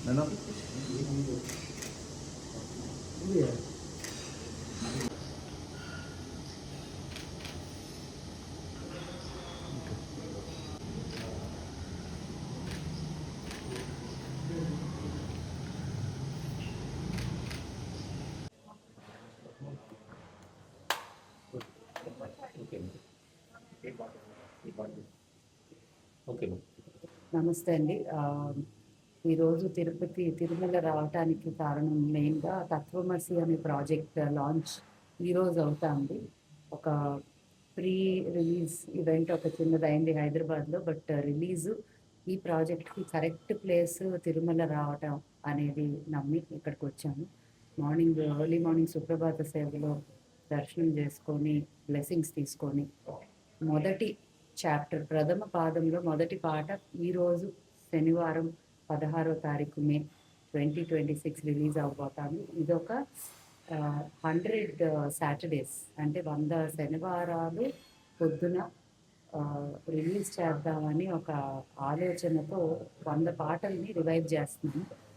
Ano? Okay. నమస్తే అండి. ఈరోజు తిరుమల రావటానికి కారణం మెయిన్‌గా 'తత్వమసి' అనే ప్రాజెక్ట్ లాంచ్ ఈరోజు అవుతాంది. ఒక ప్రీ రిలీజ్ ఈవెంట్ ఒక చిన్నదయింది హైదరాబాద్‌లో. బట్ రిలీజు ఈ ప్రాజెక్ట్‌కి కరెక్ట్ ప్లేస్ తిరుమల రావటం అనేది నమ్మి ఇక్కడికొచ్చాము. ఎర్లీ మార్నింగ్ సుప్రభాత సేవలో దర్శనం చేసుకొని, బ్లెస్సింగ్స్ తీసుకొని, మొదటి ప్రథమ పాదంలో మొదటి పాట ఈరోజు శనివారం 16వ తారీఖు మే 2026 రిలీజ్ అవబోతుంది. ఇదొక 100 సాటర్డేస్ అంటే 100 శనివారాలు పొద్దున రిలీజ్ చేద్దామని ఒక ఆలోచనతో 100 పాటల్ని రివైవ్ చేస్తున్నాము.